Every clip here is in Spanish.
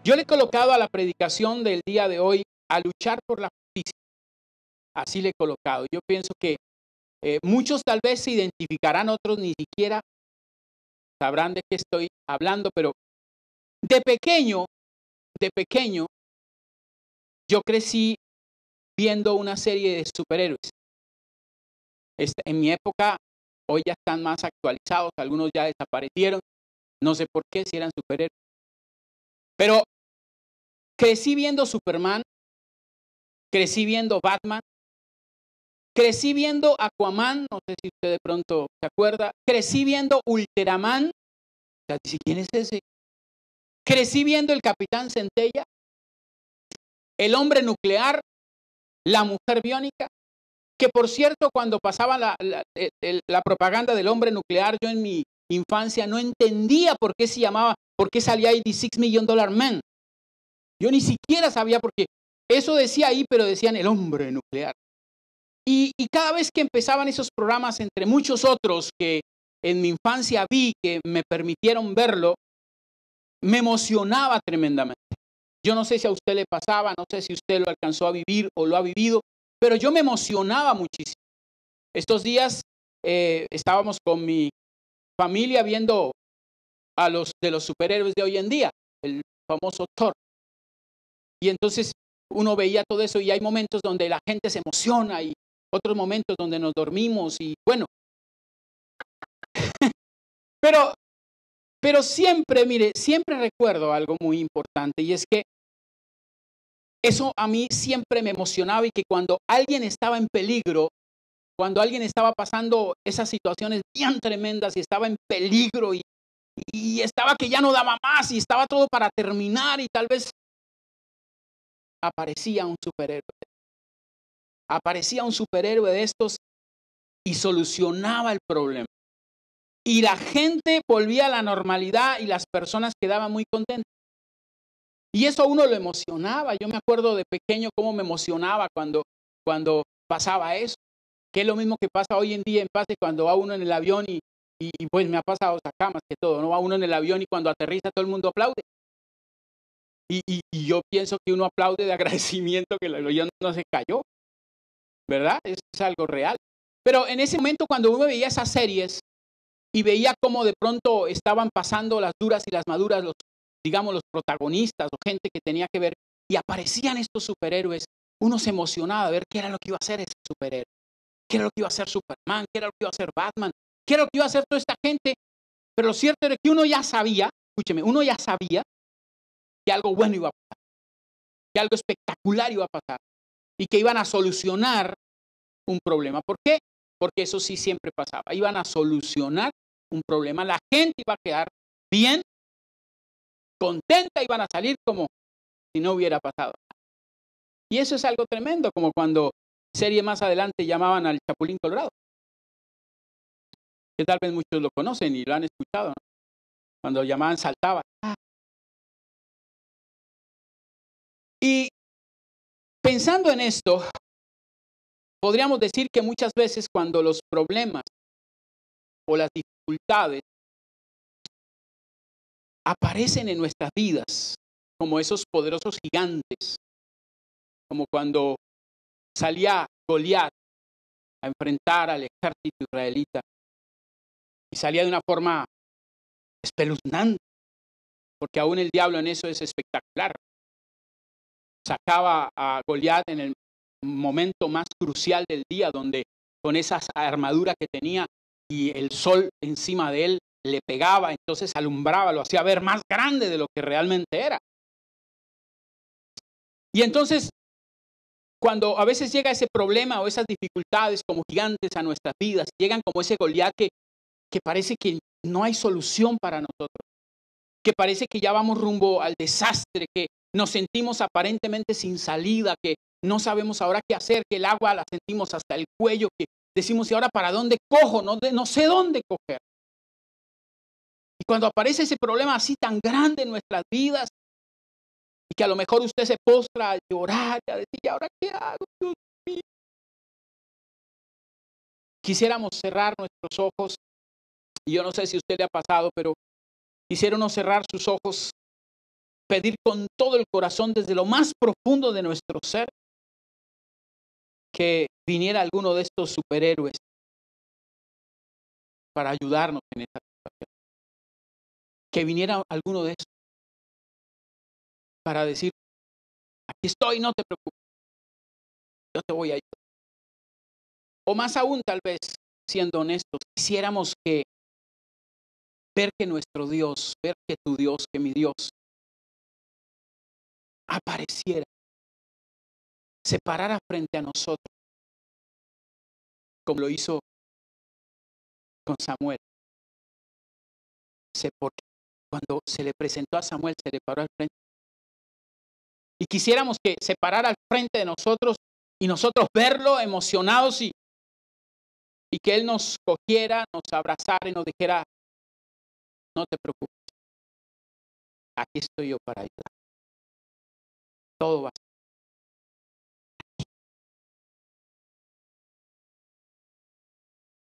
Yo le he colocado a la predicación del día de hoy a luchar por la justicia. Así le he colocado. Yo pienso que muchos tal vez se identificarán, otros ni siquiera sabrán de qué estoy hablando, pero de pequeño, yo crecí viendo una serie de superhéroes. En mi época, hoy ya están más actualizados, algunos ya desaparecieron, no sé por qué, si eran superhéroes. Pero crecí viendo Superman, crecí viendo Batman, crecí viendo Aquaman, no sé si usted de pronto se acuerda, crecí viendo Ultraman, ¿quién es ese? Crecí viendo el Capitán Centella, el hombre nuclear, la mujer biónica, que por cierto cuando pasaba la propaganda del hombre nuclear, yo en mi infancia no entendía por qué se llamaba, por qué salía ahí The $6 Million Man. Yo ni siquiera sabía por qué. Eso decía ahí, pero decían el hombre nuclear. Y cada vez que empezaban esos programas, entre muchos otros que en mi infancia vi, que me permitieron verlo, me emocionaba tremendamente. Yo no sé si a usted le pasaba, no sé si usted lo alcanzó a vivir o lo ha vivido, pero yo me emocionaba muchísimo. Estos días estábamos con mi familia viendo a los de los superhéroes de hoy en día, el famoso Thor. Y entonces uno veía todo eso y hay momentos donde la gente se emociona y otros momentos donde nos dormimos y bueno. Pero siempre, mire, siempre recuerdo algo muy importante y es que eso a mí siempre me emocionaba y que cuando alguien estaba en peligro, cuando alguien estaba pasando esas situaciones bien tremendas y estaba en peligro y estaba que ya no daba más y estaba todo para terminar y tal vez aparecía un superhéroe. Aparecía un superhéroe de estos y solucionaba el problema. Y la gente volvía a la normalidad y las personas quedaban muy contentas. Y eso a uno lo emocionaba. Yo me acuerdo de pequeño cómo me emocionaba cuando pasaba eso. Que es lo mismo que pasa hoy en día en paz cuando va uno en el avión y pues me ha pasado acá más que todo. No va uno en el avión y cuando aterriza todo el mundo aplaude. Y yo pienso que uno aplaude de agradecimiento que el avión no se cayó. ¿Verdad? Es algo real. Pero en ese momento cuando uno veía esas series y veía cómo de pronto estaban pasando las duras y las maduras, digamos, los protagonistas o gente que tenía que ver, y aparecían estos superhéroes, uno se emocionaba de ver qué era lo que iba a hacer ese superhéroe, qué era lo que iba a hacer Superman, qué era lo que iba a hacer Batman, qué era lo que iba a hacer toda esta gente. Pero lo cierto era que uno ya sabía, escúcheme, uno ya sabía que algo bueno iba a pasar, que algo espectacular iba a pasar y que iban a solucionar un problema. ¿Por qué? Porque eso sí siempre pasaba. Iban a solucionar un problema. La gente iba a quedar bien, contenta, iban a salir como si no hubiera pasado. Y eso es algo tremendo, como cuando serie más adelante llamaban al Chapulín Colorado. Que tal vez muchos lo conocen y lo han escuchado, ¿no? Cuando llamaban saltaba. Y pensando en esto, podríamos decir que muchas veces cuando los problemas o las dificultades aparecen en nuestras vidas como esos poderosos gigantes, como cuando salía Goliat a enfrentar al ejército israelita y salía de una forma espeluznante, porque aún el diablo en eso es espectacular. Sacaba a Goliat en el momento más crucial del día, donde con esa armadura que tenía y el sol encima de él le pegaba, entonces alumbraba, lo hacía ver más grande de lo que realmente era. Y entonces, cuando a veces llega ese problema o esas dificultades como gigantes a nuestras vidas, llegan como ese Goliat que parece que no hay solución para nosotros, que parece que ya vamos rumbo al desastre, que nos sentimos aparentemente sin salida, que no sabemos ahora qué hacer, que el agua la sentimos hasta el cuello, que decimos, ¿y ahora para dónde cojo? No sé dónde coger. Y cuando aparece ese problema así tan grande en nuestras vidas, y que a lo mejor usted se postra a llorar y a decir, ¿y ahora qué hago, Dios mío? Quisiéramos cerrar nuestros ojos, y yo no sé si a usted le ha pasado, pero quisiera uno cerrar sus ojos pedir con todo el corazón, desde lo más profundo de nuestro ser, que viniera alguno de estos superhéroes para ayudarnos en esta situación. Que viniera alguno de esos para decir, aquí estoy, no te preocupes, yo te voy a ayudar. O más aún, tal vez, siendo honestos, quisiéramos que ver que nuestro Dios, ver que tu Dios, que mi Dios, apareciera, se parara frente a nosotros, como lo hizo con Samuel. Porque cuando se le presentó a Samuel, se le paró al frente. Y quisiéramos que se parara al frente de nosotros y nosotros verlo emocionados y que Él nos cogiera, nos abrazara y nos dijera, no te preocupes, aquí estoy yo para ayudar. Todo va a estar.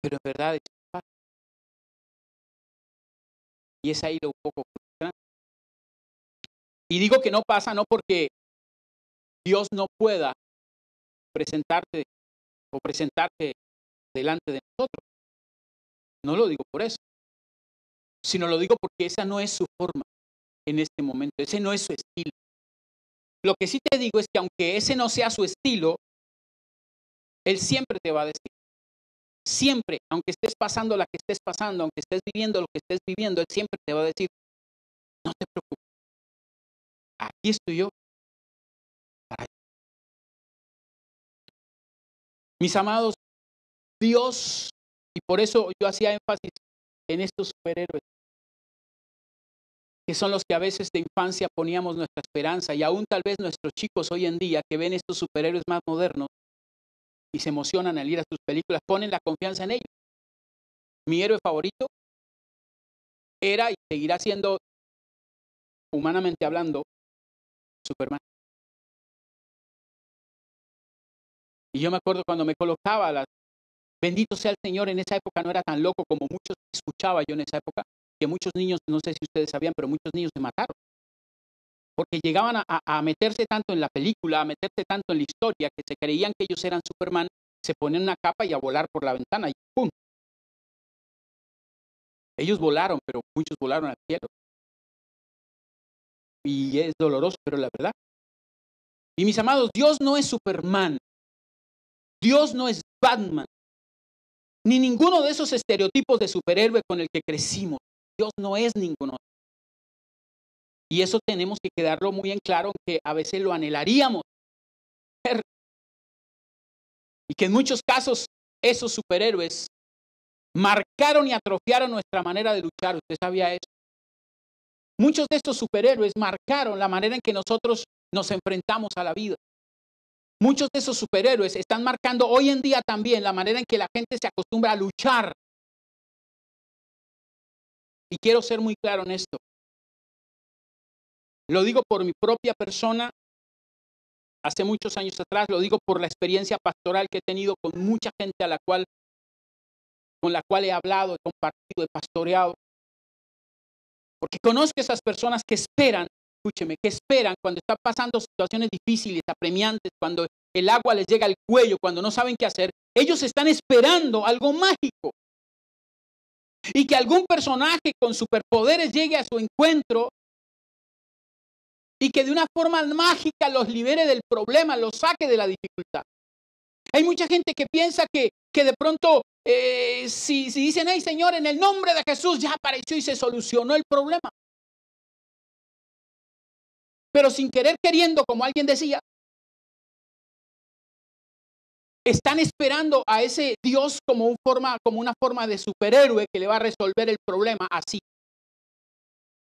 Pero en verdad es fácil. Y es ahí lo un poco frustrante. Y digo que no pasa no porque Dios no pueda presentarte delante de nosotros. No lo digo por eso, sino lo digo porque esa no es su forma en este momento, ese no es su estilo. Lo que sí te digo es que aunque ese no sea su estilo, Él siempre te va a decir, siempre, aunque estés pasando la que estés pasando, aunque estés viviendo lo que estés viviendo, Él siempre te va a decir, no te preocupes, aquí estoy yo para ayudar. Mis amados, Dios, y por eso yo hacía énfasis en estos superhéroes, que son los que a veces de infancia poníamos nuestra esperanza, y aún tal vez nuestros chicos hoy en día que ven estos superhéroes más modernos y se emocionan al ir a sus películas, ponen la confianza en ellos. Mi héroe favorito era y seguirá siendo, humanamente hablando, Superman. Y yo me acuerdo cuando me colocaba bendito sea el Señor, en esa época no era tan loco como muchos escuchaba yo en esa época, que muchos niños, no sé si ustedes sabían, pero muchos niños se mataron. Porque llegaban a meterse tanto en la película, a meterse tanto en la historia, que se creían que ellos eran Superman, se ponían una capa y a volar por la ventana y ¡pum! Ellos volaron, pero muchos volaron al cielo. Y es doloroso, pero la verdad. Y mis amados, Dios no es Superman. Dios no es Batman. Ni ninguno de esos estereotipos de superhéroe con el que crecimos. Dios no es ninguno. Y eso tenemos que quedarlo muy en claro, que a veces lo anhelaríamos. Y que en muchos casos esos superhéroes marcaron y atrofiaron nuestra manera de luchar. ¿Usted sabía eso? Muchos de estos superhéroes marcaron la manera en que nosotros nos enfrentamos a la vida. Muchos de esos superhéroes están marcando hoy en día también la manera en que la gente se acostumbra a luchar. Y quiero ser muy claro en esto. Lo digo por mi propia persona, hace muchos años atrás, lo digo por la experiencia pastoral que he tenido con mucha gente con la cual he hablado, he compartido, he pastoreado. Porque conozco a esas personas que esperan, escúcheme, que esperan cuando están pasando situaciones difíciles, apremiantes, cuando el agua les llega al cuello, cuando no saben qué hacer. Ellos están esperando algo mágico. Y que algún personaje con superpoderes llegue a su encuentro y que de una forma mágica los libere del problema, los saque de la dificultad. Hay mucha gente que piensa que de pronto, si dicen, hey Señor, en el nombre de Jesús, ya apareció y se solucionó el problema. Pero sin querer queriendo, como alguien decía, están esperando a ese Dios como una forma de superhéroe que le va a resolver el problema así.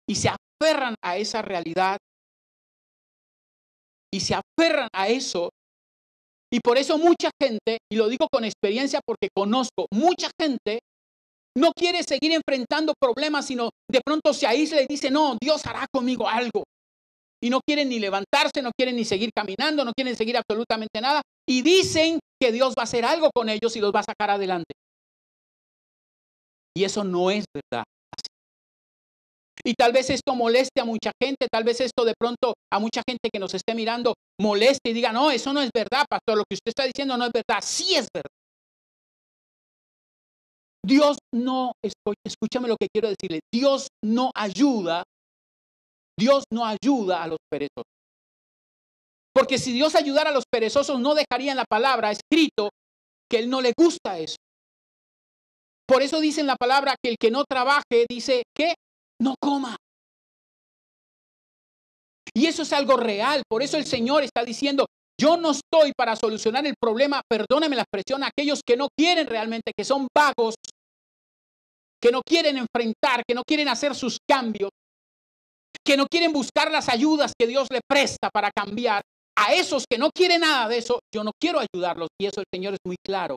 Y se aferran a esa realidad. Y se aferran a eso. Y por eso mucha gente, y lo digo con experiencia porque conozco, mucha gente no quiere seguir enfrentando problemas, sino de pronto se aísla y dice, no, Dios hará conmigo algo. Y no quieren ni levantarse, no quieren ni seguir caminando, no quieren seguir absolutamente nada. Y dicen que Dios va a hacer algo con ellos y los va a sacar adelante. Y eso no es verdad. Y tal vez esto moleste a mucha gente, tal vez esto de pronto a mucha gente que nos esté mirando moleste y diga, no, eso no es verdad, pastor, lo que usted está diciendo no es verdad. Sí es verdad. Dios no, escúchame lo que quiero decirle, Dios no ayuda a los perezosos. Porque si Dios ayudara a los perezosos, no dejaría en la palabra escrito que Él no le gusta eso. Por eso dice en la palabra que el que no trabaje, dice que no coma. Y eso es algo real. Por eso el Señor está diciendo, yo no estoy para solucionar el problema, perdóname la expresión, aquellos que no quieren realmente, que son vagos, que no quieren enfrentar, que no quieren hacer sus cambios, que no quieren buscar las ayudas que Dios le presta para cambiar. A esos que no quieren nada de eso, yo no quiero ayudarlos. Y eso el Señor es muy claro.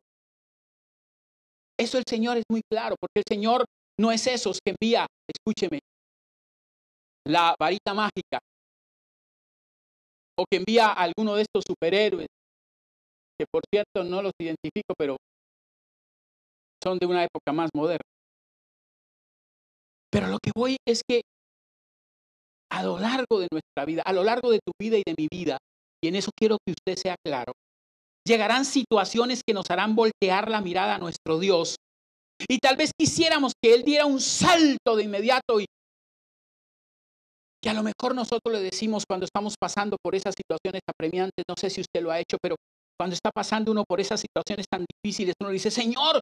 Eso el Señor es muy claro, porque el Señor no es esos que envía, escúcheme, la varita mágica, o que envía a alguno de estos superhéroes, que por cierto no los identifico, pero son de una época más moderna. Pero lo que voy es que a lo largo de nuestra vida, a lo largo de tu vida y de mi vida, y en eso quiero que usted sea claro, llegarán situaciones que nos harán voltear la mirada a nuestro Dios. Y tal vez quisiéramos que Él diera un salto de inmediato y que a lo mejor nosotros le decimos cuando estamos pasando por esas situaciones apremiantes, no sé si usted lo ha hecho, pero cuando está pasando uno por esas situaciones tan difíciles, uno le dice, Señor,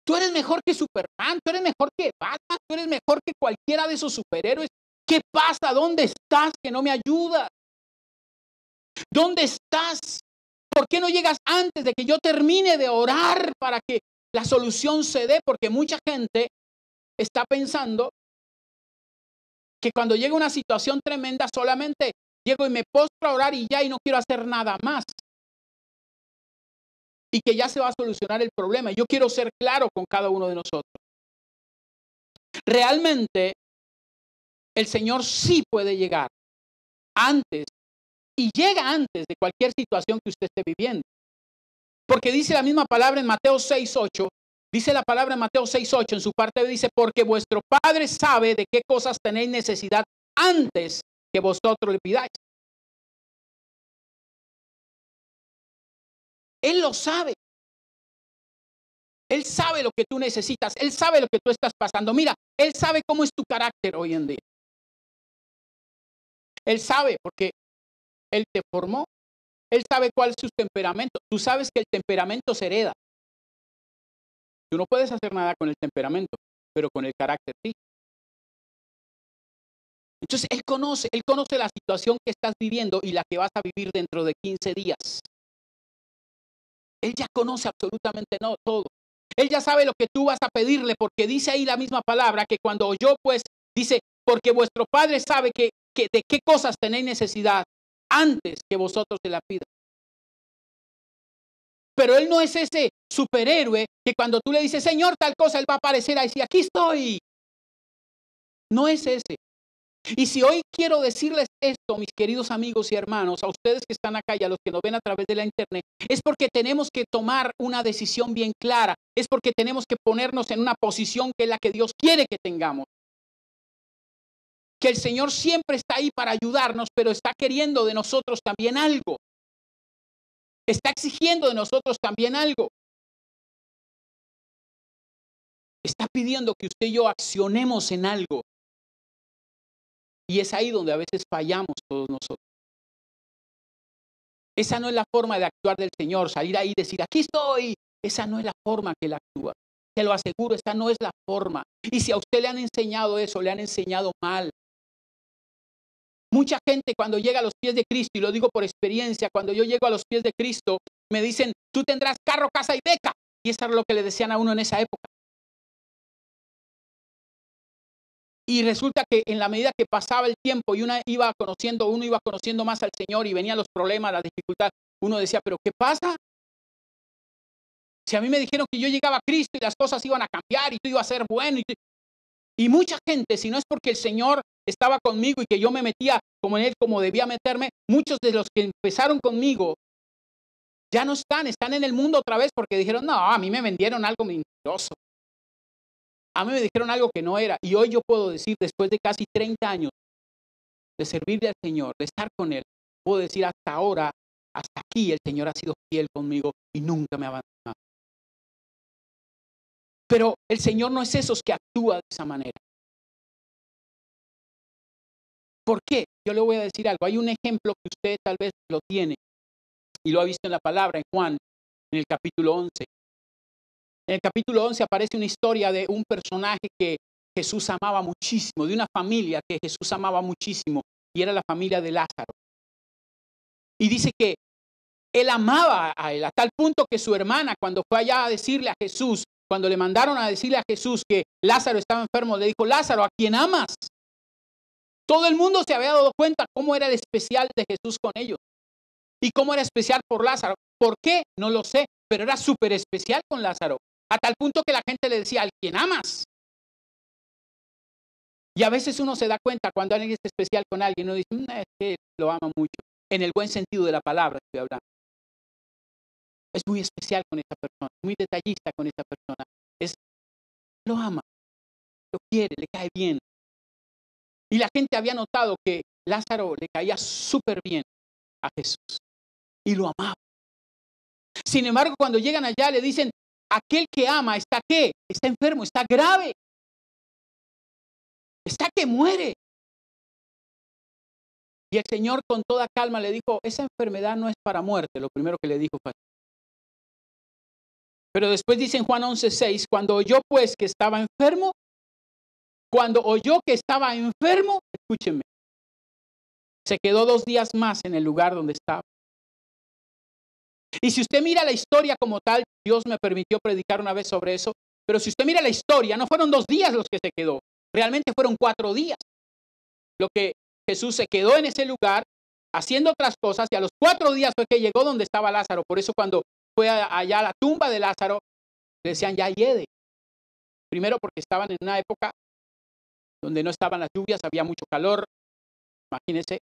tú eres mejor que Superman, tú eres mejor que Batman, tú eres mejor que cualquiera de esos superhéroes. ¿Qué pasa? ¿Dónde estás que no me ayudas? ¿Dónde estás? ¿Por qué no llegas antes de que yo termine de orar para que la solución se dé? Porque mucha gente está pensando que cuando llega una situación tremenda solamente llego y me postro a orar y ya y no quiero hacer nada más. Y que ya se va a solucionar el problema. Yo quiero ser claro con cada uno de nosotros. Realmente el Señor sí puede llegar antes y llega antes de cualquier situación que usted esté viviendo. Porque dice la misma palabra en Mateo 6:8. Dice la palabra en Mateo 6:8, en su parte dice, porque vuestro Padre sabe de qué cosas tenéis necesidad antes que vosotros le pidáis. Él lo sabe. Él sabe lo que tú necesitas. Él sabe lo que tú estás pasando. Mira, Él sabe cómo es tu carácter hoy en día. Él sabe porque Él te formó. Él sabe cuál es su temperamento. Tú sabes que el temperamento se hereda. Tú no puedes hacer nada con el temperamento, pero con el carácter sí. Entonces, Él conoce la situación que estás viviendo y la que vas a vivir dentro de 15 días. Él ya conoce absolutamente todo. Él ya sabe lo que tú vas a pedirle, porque dice ahí la misma palabra, que cuando oyó, pues, dice, porque vuestro Padre sabe que de qué cosas tenéis necesidad antes que vosotros se la pidan. Pero Él no es ese superhéroe que cuando tú le dices, Señor, tal cosa, Él va a aparecer ahí y decir, aquí estoy. No es ese. Y si hoy quiero decirles esto, mis queridos amigos y hermanos, a ustedes que están acá y a los que nos ven a través de la internet, es porque tenemos que tomar una decisión bien clara, es porque tenemos que ponernos en una posición que es la que Dios quiere que tengamos. Que el Señor siempre está ahí para ayudarnos, pero está queriendo de nosotros también algo. Está exigiendo de nosotros también algo. Está pidiendo que usted y yo accionemos en algo. Y es ahí donde a veces fallamos todos nosotros. Esa no es la forma de actuar del Señor, salir ahí y decir, aquí estoy. Esa no es la forma que Él actúa. Te lo aseguro, esa no es la forma. Y si a usted le han enseñado eso, le han enseñado mal. Mucha gente cuando llega a los pies de Cristo, y lo digo por experiencia, cuando yo llego a los pies de Cristo, me dicen, tú tendrás carro, casa y beca. Y eso era lo que le decían a uno en esa época. Y resulta que en la medida que pasaba el tiempo y uno iba conociendo más al Señor y venían los problemas, las dificultades, uno decía, ¿pero qué pasa? Si a mí me dijeron que yo llegaba a Cristo y las cosas iban a cambiar y todo iba a ser bueno. Y mucha gente, si no es porque el Señor estaba conmigo y que yo me metía como en Él, como debía meterme, muchos de los que empezaron conmigo ya no están en el mundo otra vez porque dijeron, no, a mí me vendieron algo mentiroso. A mí me dijeron algo que no era. Y hoy yo puedo decir, después de casi 30 años de servirle al Señor, de estar con Él, puedo decir hasta ahora, hasta aquí, el Señor ha sido fiel conmigo y nunca me ha abandonado. Pero el Señor no es esos que actúa de esa manera. ¿Por qué? Yo le voy a decir algo. Hay un ejemplo que usted tal vez lo tiene y lo ha visto en la palabra, en Juan, en el capítulo 11. En el capítulo 11 aparece una historia de un personaje que Jesús amaba muchísimo, de una familia que Jesús amaba muchísimo, y era la familia de Lázaro. Y dice que él amaba a él, a tal punto que su hermana, cuando fue allá a decirle a Jesús, cuando le mandaron a decirle a Jesús que Lázaro estaba enfermo, le dijo: Lázaro, ¿a quién amas? Todo el mundo se había dado cuenta cómo era el especial de Jesús con ellos y cómo era especial por Lázaro. ¿Por qué? No lo sé, pero era súper especial con Lázaro, a tal punto que la gente le decía: ¿a quién amas? Y a veces uno se da cuenta cuando alguien es especial con alguien, uno dice: es que lo ama mucho, en el buen sentido de la palabra estoy hablando. Es muy especial con esa persona, muy detallista con esa persona. Lo ama, lo quiere, le cae bien. Y la gente había notado que Lázaro le caía súper bien a Jesús y lo amaba. Sin embargo, cuando llegan allá le dicen: aquel que ama está ¿qué? Está enfermo, está grave, está que muere. Y el Señor con toda calma le dijo: esa enfermedad no es para muerte. Lo primero que le dijo fue. Pero después dice en Juan 11:6, cuando oyó pues que estaba enfermo, escúchenme, se quedó 2 días más en el lugar donde estaba. Y si usted mira la historia como tal, Dios me permitió predicar una vez sobre eso, pero si usted mira la historia, no fueron 2 días los que se quedó, realmente fueron 4 días. Lo que Jesús se quedó en ese lugar haciendo otras cosas, y a los 4 días fue que llegó donde estaba Lázaro. Por eso cuando fue allá a la tumba de Lázaro, le decían: ya hiede. Primero porque estaban en una época donde no estaban las lluvias, había mucho calor, imagínense.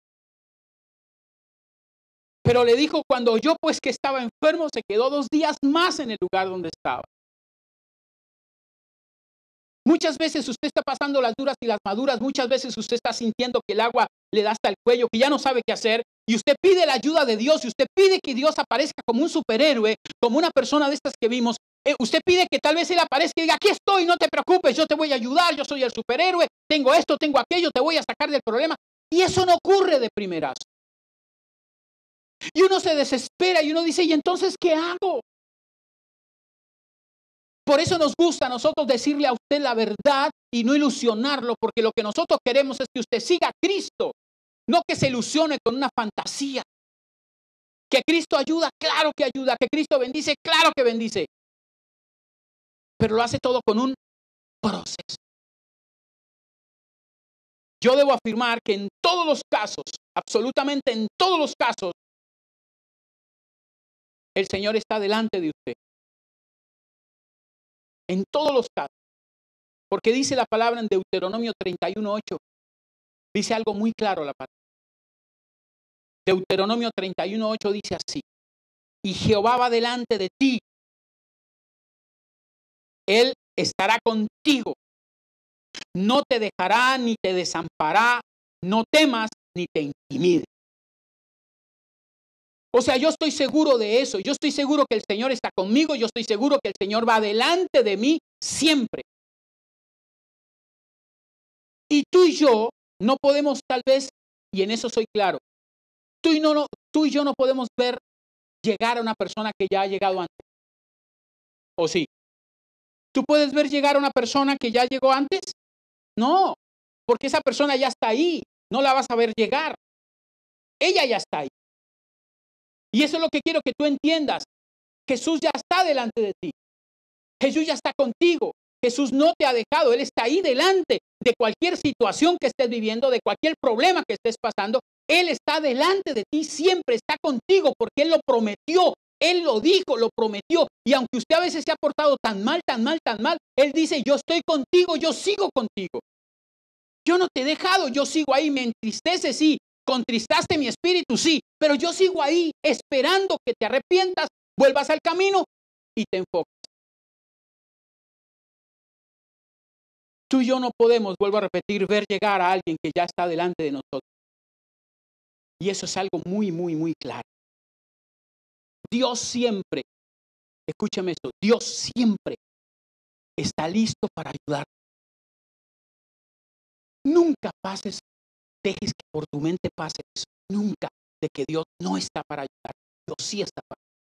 Pero le dijo: cuando oyó pues que estaba enfermo, se quedó 2 días más en el lugar donde estaba. Muchas veces usted está pasando las duras y las maduras, muchas veces usted está sintiendo que el agua le da hasta el cuello, que ya no sabe qué hacer, y usted pide la ayuda de Dios, y usted pide que Dios aparezca como un superhéroe, como una persona de estas que vimos. Usted pide que tal vez Él aparezca y diga: aquí estoy, no te preocupes, yo te voy a ayudar, yo soy el superhéroe, tengo esto, tengo aquello, te voy a sacar del problema. Y eso no ocurre de primerazo. Y uno se desespera y uno dice: ¿y entonces qué hago? Por eso nos gusta a nosotros decirle a usted la verdad y no ilusionarlo, porque lo que nosotros queremos es que usted siga a Cristo, no que se ilusione con una fantasía. Que Cristo ayuda, claro que ayuda. Que Cristo bendice, claro que bendice. Pero lo hace todo con un proceso. Yo debo afirmar que en todos los casos, absolutamente en todos los casos, el Señor está delante de usted. En todos los casos. Porque dice la palabra en Deuteronomio 31:8. Dice algo muy claro la palabra. Deuteronomio 31:8 dice así: y Jehová va delante de ti. Él estará contigo. No te dejará ni te desamparará. No temas ni te intimides. O sea, yo estoy seguro de eso. Yo estoy seguro que el Señor está conmigo. Yo estoy seguro que el Señor va delante de mí siempre. Y tú y yo no podemos tal vez, y en eso soy claro, tú y yo no podemos ver llegar a una persona que ya ha llegado antes. ¿O sí? ¿Tú puedes ver llegar a una persona que ya llegó antes? No, porque esa persona ya está ahí. No la vas a ver llegar. Ella ya está ahí. Y eso es lo que quiero que tú entiendas. Jesús ya está delante de ti. Jesús ya está contigo. Jesús no te ha dejado. Él está ahí delante de cualquier situación que estés viviendo, de cualquier problema que estés pasando. Él está delante de ti, siempre está contigo, porque Él lo prometió. Él lo dijo, lo prometió. Y aunque usted a veces se ha portado tan mal, tan mal, tan mal, Él dice: yo estoy contigo, yo sigo contigo. Yo no te he dejado, yo sigo ahí. Me entristece, sí. Contristaste mi espíritu, sí. Pero yo sigo ahí esperando que te arrepientas, vuelvas al camino y te enfoques. Tú y yo no podemos, vuelvo a repetir, ver llegar a alguien que ya está delante de nosotros. Y eso es algo muy, muy, muy claro. Dios siempre, escúchame esto, Dios siempre está listo para ayudar. Nunca dejes que por tu mente pase eso. Nunca, de que Dios no está para ayudar. Dios sí está para ayudar.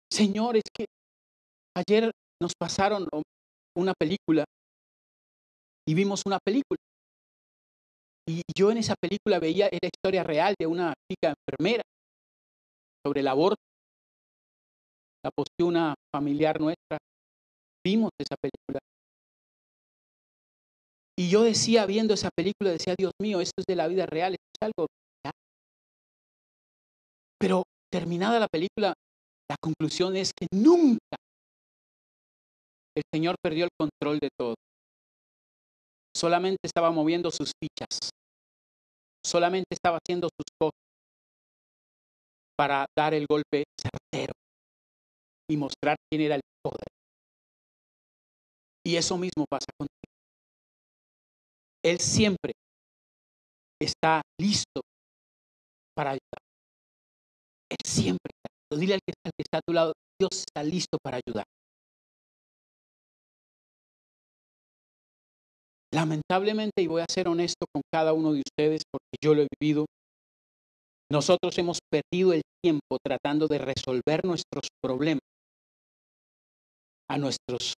Señor, es que ayer nos pasaron una película y vimos una película. Y yo en esa película veía, era historia real de una chica enfermera sobre el aborto. La posteó una familiar nuestra. Vimos esa película. Y yo decía, viendo esa película, decía, Dios mío, esto es de la vida real, esto es algo real. Pero terminada la película, la conclusión es que nunca el Señor perdió el control de todo. Solamente estaba moviendo sus fichas. Solamente estaba haciendo sus cosas para dar el golpe certero y mostrar quién era el poder. Y eso mismo pasa contigo. Él siempre está listo para ayudar. Él siempre está listo. Dile al que está a tu lado, Dios está listo para ayudar. Lamentablemente, y voy a ser honesto con cada uno de ustedes porque yo lo he vivido, nosotros hemos perdido el tiempo tratando de resolver nuestros problemas nuestros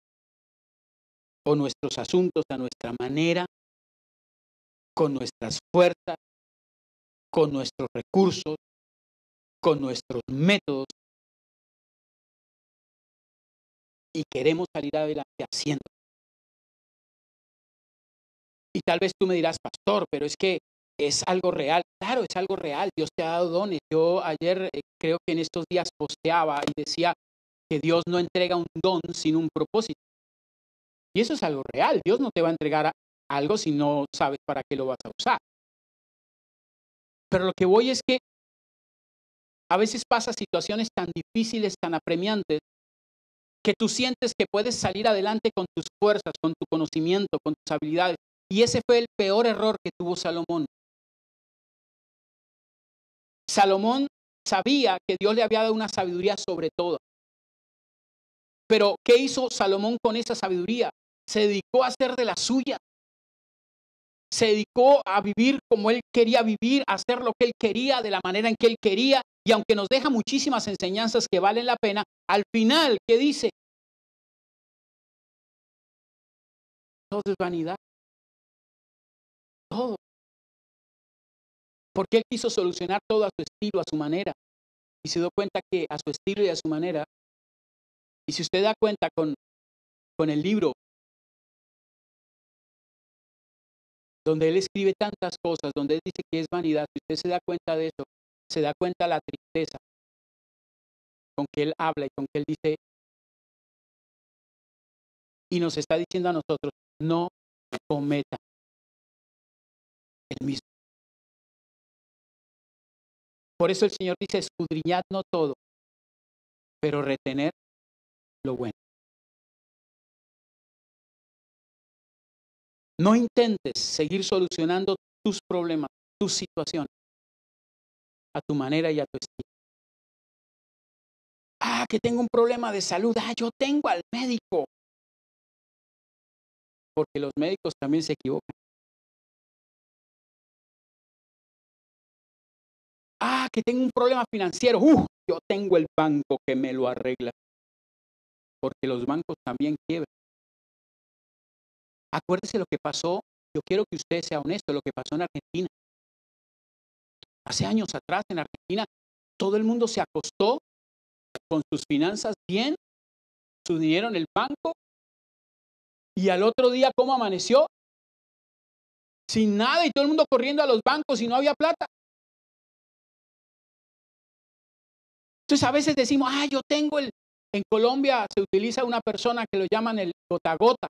asuntos a nuestra manera, con nuestras fuerzas, con nuestros recursos, con nuestros métodos, y queremos salir adelante haciendo. Y tal vez tú me dirás, pastor, pero es que es algo real. Claro, es algo real. Dios te ha dado dones. Yo ayer creo que en estos días posteaba y decía que Dios no entrega un don sin un propósito. Y eso es algo real. Dios no te va a entregar algo si no sabes para qué lo vas a usar. Pero lo que voy es que a veces pasa situaciones tan difíciles, tan apremiantes, que tú sientes que puedes salir adelante con tus fuerzas, con tu conocimiento, con tus habilidades. Y ese fue el peor error que tuvo Salomón. Salomón sabía que Dios le había dado una sabiduría sobre todo. Pero ¿qué hizo Salomón con esa sabiduría? Se dedicó a hacer de la suya. Se dedicó a vivir como él quería vivir, a hacer lo que él quería, de la manera en que él quería. Y aunque nos deja muchísimas enseñanzas que valen la pena, al final, ¿qué dice? Todo es vanidad. Todo. Porque él quiso solucionar todo a su estilo, a su manera. Y se dio cuenta que a su estilo y a su manera, y si usted da cuenta con el libro, donde él escribe tantas cosas, donde él dice que es vanidad, si usted se da cuenta de eso, se da cuenta la tristeza con que él habla y con que él dice, y nos está diciendo a nosotros, no cometa el mismo. Por eso el Señor dice, escudriñad no todo, pero retener lo bueno. No intentes seguir solucionando tus problemas, tus situaciones, a tu manera y a tu estilo. Que tengo un problema de salud. Yo tengo al médico. Porque los médicos también se equivocan. Que tengo un problema financiero. Yo tengo el banco que me lo arregla. Porque los bancos también quiebran. Acuérdese lo que pasó. Yo quiero que usted sea honesto. Lo que pasó en Argentina. Hace años atrás en Argentina, todo el mundo se acostó con sus finanzas bien, su dinero en el banco. Y al otro día, ¿cómo amaneció? Sin nada y todo el mundo corriendo a los bancos y no había plata. Entonces a veces decimos, yo tengo en Colombia se utiliza una persona que lo llaman el gota a gota,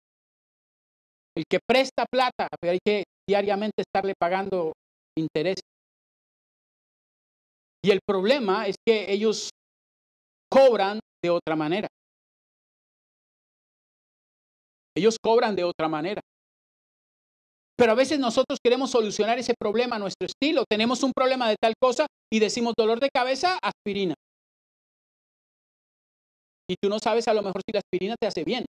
el que presta plata, pero hay que diariamente estarle pagando interés. Y el problema es que ellos cobran de otra manera. Ellos cobran de otra manera. Pero a veces nosotros queremos solucionar ese problema a nuestro estilo. Tenemos un problema de tal cosa y decimos dolor de cabeza, aspirina. Y tú no sabes a lo mejor si la aspirina te hace bien.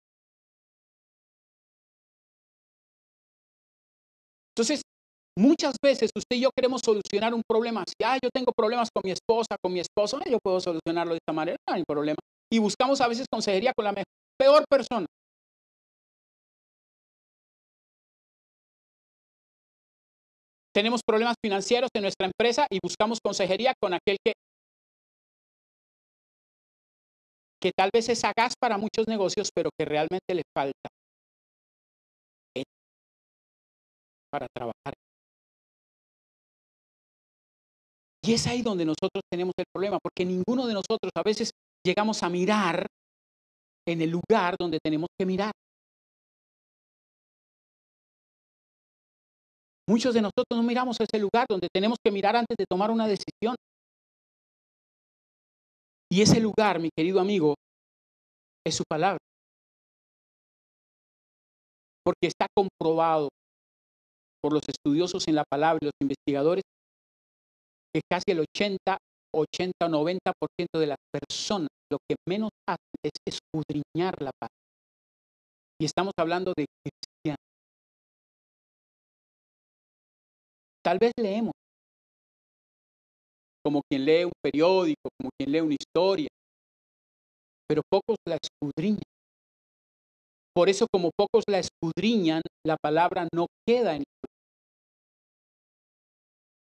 Entonces, muchas veces usted y yo queremos solucionar un problema. Si yo tengo problemas con mi esposa, con mi esposo, yo puedo solucionarlo de esta manera, no hay problema. Y buscamos a veces consejería con la peor persona. Tenemos problemas financieros en nuestra empresa y buscamos consejería con aquel que tal vez es sagaz para muchos negocios, pero que realmente le falta para trabajar. Y es ahí donde nosotros tenemos el problema, porque ninguno de nosotros a veces llegamos a mirar en el lugar donde tenemos que mirar. Muchos de nosotros no miramos a ese lugar donde tenemos que mirar antes de tomar una decisión. Y ese lugar, mi querido amigo, es su palabra. Porque está comprobado por los estudiosos en la palabra y los investigadores que casi el 80 o 90% de las personas lo que menos hacen es escudriñar la palabra. Y estamos hablando de cristianos. Tal vez leemos como quien lee un periódico, como quien lee una historia, pero pocos la escudriñan. Por eso, como pocos la escudriñan, la palabra no queda en el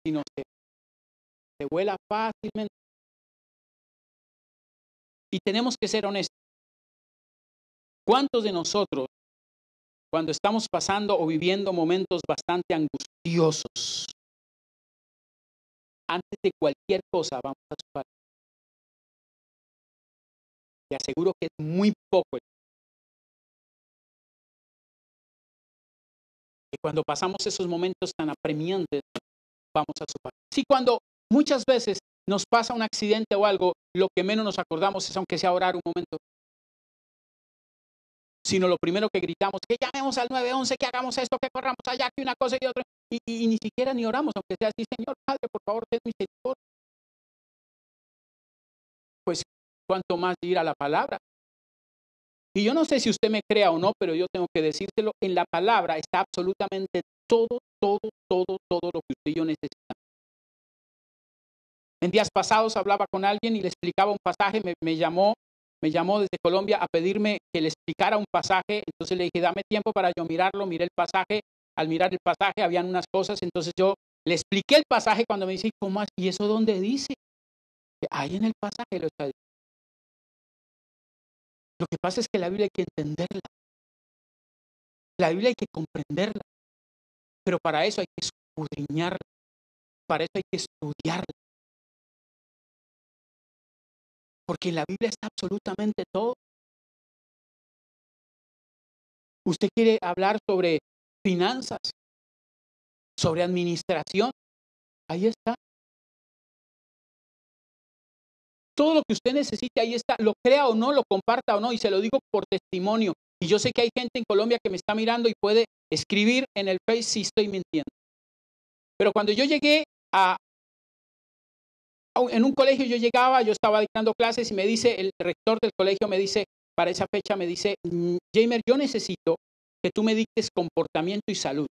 sino se vuela fácilmente. Y tenemos que ser honestos. ¿Cuántos de nosotros, cuando estamos pasando o viviendo momentos bastante angustiosos, antes de cualquier cosa vamos a su palabra? Te aseguro que es muy poco. Y cuando pasamos esos momentos tan apremiantes, vamos a su palabra. Sí, cuando muchas veces nos pasa un accidente o algo, lo que menos nos acordamos es, aunque sea orar un momento, sino lo primero que gritamos, que llamemos al 911, que hagamos esto, que corramos allá, que una cosa y otra, y ni siquiera ni oramos, aunque sea así, Señor Padre, por favor, ten misericordia. Pues, cuanto más ir a la palabra. Y yo no sé si usted me crea o no, pero yo tengo que decírselo, en la palabra está absolutamente todo lo que usted y yo necesitamos. En días pasados hablaba con alguien y le explicaba un pasaje, me llamó desde Colombia a pedirme que le explicara un pasaje, entonces le dije, dame tiempo para yo mirarlo, miré el pasaje, al mirar el pasaje habían unas cosas, entonces yo le expliqué el pasaje cuando me dice, ¿cómo es? ¿Y eso dónde dice? Ahí en el pasaje lo está diciendo. Lo que pasa es que la Biblia hay que entenderla, la Biblia hay que comprenderla, pero para eso hay que escudriñarla, para eso hay que estudiarla. Porque en la Biblia está absolutamente todo. Usted quiere hablar sobre finanzas, sobre administración, ahí está. Todo lo que usted necesite, ahí está. Lo crea o no, lo comparta o no, y se lo digo por testimonio. Y yo sé que hay gente en Colombia que me está mirando y puede escribir en el Face si estoy mintiendo. Pero cuando yo llegué en un colegio, yo estaba dictando clases y me dice, el rector del colegio me dice, para esa fecha me dice, Jamer, yo necesito que tú me dictes comportamiento y salud.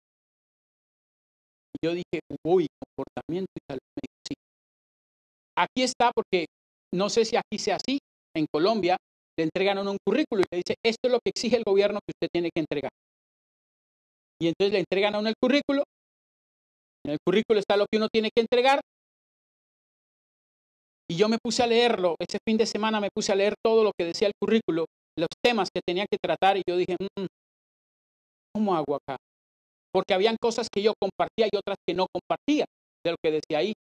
Y yo dije, uy, comportamiento y salud. Me dijo, sí. Aquí está porque no sé si aquí sea así. En Colombia le entregan a uno un currículo y le dice, esto es lo que exige el gobierno que usted tiene que entregar. Y entonces le entregan a uno el currículo. En el currículo está lo que uno tiene que entregar. Y yo me puse a leerlo. Ese fin de semana me puse a leer todo lo que decía el currículo, los temas que tenía que tratar. Y yo dije, ¿cómo hago acá? Porque habían cosas que yo compartía y otras que no compartía de lo que decía ahí.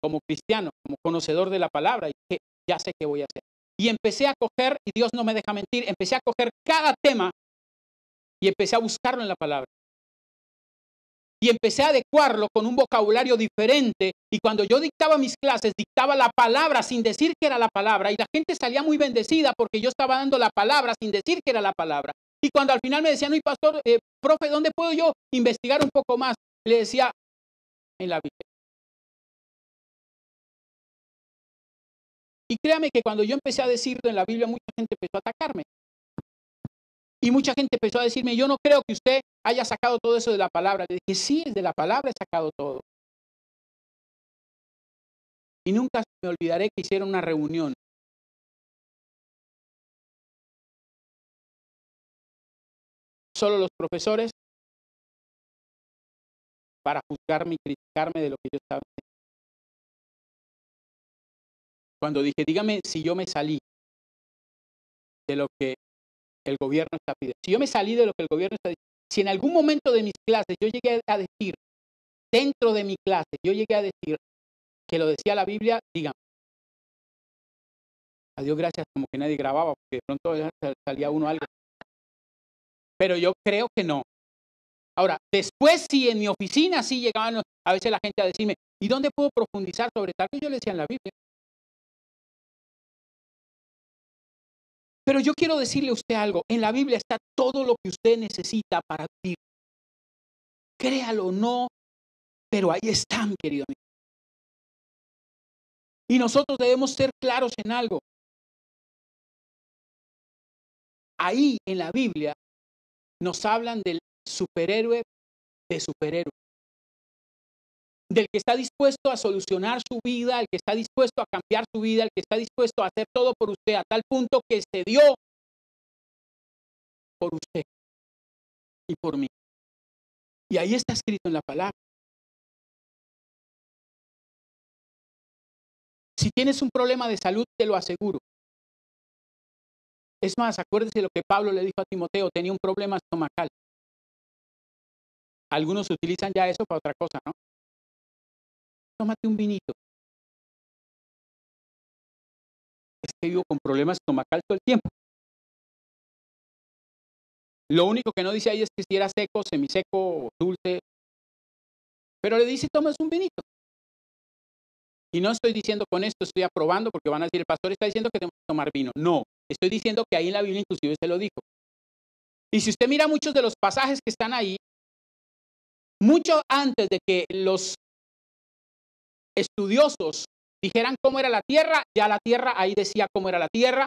Como cristiano, como conocedor de la palabra, y dije, ya sé qué voy a hacer. Y empecé a coger, y Dios no me deja mentir, empecé a coger cada tema y empecé a buscarlo en la palabra. Y empecé a adecuarlo con un vocabulario diferente. Y cuando yo dictaba mis clases, dictaba la palabra sin decir que era la palabra. Y la gente salía muy bendecida porque yo estaba dando la palabra sin decir que era la palabra. Y cuando al final me decían, no, y pastor, profe, ¿dónde puedo yo investigar un poco más? Le decía, en la Biblia. Y créame que cuando yo empecé a decirlo en la Biblia, mucha gente empezó a atacarme. Y mucha gente empezó a decirme, yo no creo que usted haya sacado todo eso de la palabra. Le dije, sí, es de la palabra he sacado todo. Y nunca me olvidaré que hicieron una reunión. Solo los profesores para juzgarme y criticarme de lo que yo estaba haciendo. Cuando dije, dígame si yo me salí de lo que el gobierno está pidiendo. Si yo me salí de lo que el gobierno está diciendo, si en algún momento de mis clases yo llegué a decir, dentro de mi clase, yo llegué a decir que lo decía la Biblia, dígame. A Dios gracias, como que nadie grababa, porque de pronto salía uno algo. Pero yo creo que no. Ahora, después sí, en mi oficina sí llegaban a veces la gente a decirme, ¿y dónde puedo profundizar sobre tal que yo le decía en la Biblia? Pero yo quiero decirle a usted algo, en la Biblia está todo lo que usted necesita para vivir. Créalo o no, pero ahí están, querido amigo. Y nosotros debemos ser claros en algo. Ahí en la Biblia nos hablan del superhéroe de superhéroe. Del que está dispuesto a solucionar su vida, el que está dispuesto a cambiar su vida, el que está dispuesto a hacer todo por usted a tal punto que se dio por usted y por mí. Y ahí está escrito en la palabra. Si tienes un problema de salud, te lo aseguro. Es más, acuérdese lo que Pablo le dijo a Timoteo, tenía un problema estomacal. Algunos utilizan ya eso para otra cosa, ¿no? Tómate un vinito. Es que vivo con problemas estomacal todo el tiempo. Lo único que no dice ahí es que si era seco, semiseco, dulce. Pero le dice, tomas un vinito. Y no estoy diciendo con esto, estoy aprobando, porque van a decir, el pastor está diciendo que tenemos que tomar vino. No, estoy diciendo que ahí en la Biblia inclusive se lo dijo. Y si usted mira muchos de los pasajes que están ahí, mucho antes de que los estudiosos dijeran cómo era la tierra, ya la tierra ahí decía cómo era la tierra.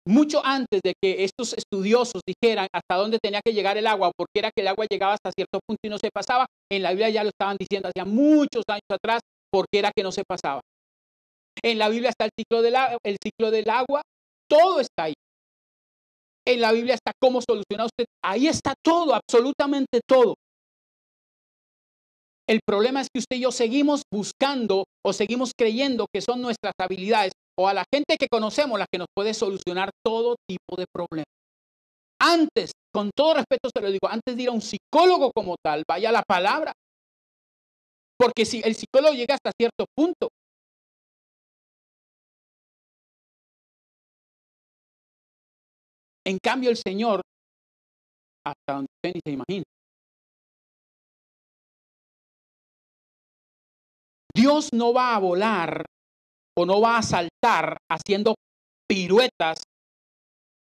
Mucho antes de que estos estudiosos dijeran hasta dónde tenía que llegar el agua, porque era que el agua llegaba hasta cierto punto y no se pasaba, en la Biblia ya lo estaban diciendo hacía muchos años atrás, porque era que no se pasaba. En la Biblia está el ciclo del agua, todo está ahí. En la Biblia está cómo solucionar usted, ahí está todo, absolutamente todo. El problema es que usted y yo seguimos buscando o seguimos creyendo que son nuestras habilidades o a la gente que conocemos la que nos puede solucionar todo tipo de problemas. Antes, con todo respeto se lo digo, antes de ir a un psicólogo como tal, vaya a la palabra. Porque si el psicólogo llega hasta cierto punto. En cambio, el Señor, hasta donde usted ni se imagina. Dios no va a volar o no va a saltar haciendo piruetas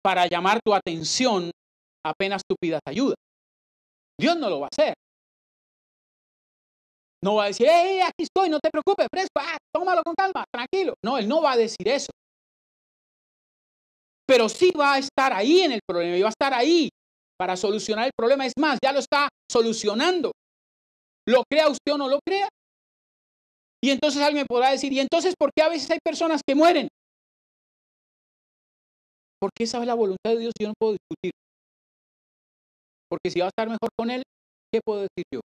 para llamar tu atención apenas tú pidas ayuda. Dios no lo va a hacer. No va a decir, hey, aquí estoy, no te preocupes, fresco, tómalo con calma, tranquilo. No, Él no va a decir eso. Pero sí va a estar ahí en el problema y va a estar ahí para solucionar el problema. Es más, ya lo está solucionando. Lo crea usted o no lo crea. Y entonces alguien me podrá decir, ¿y entonces por qué a veces hay personas que mueren? Porque esa es la voluntad de Dios y yo no puedo discutir. Porque si va a estar mejor con Él, ¿qué puedo decir yo?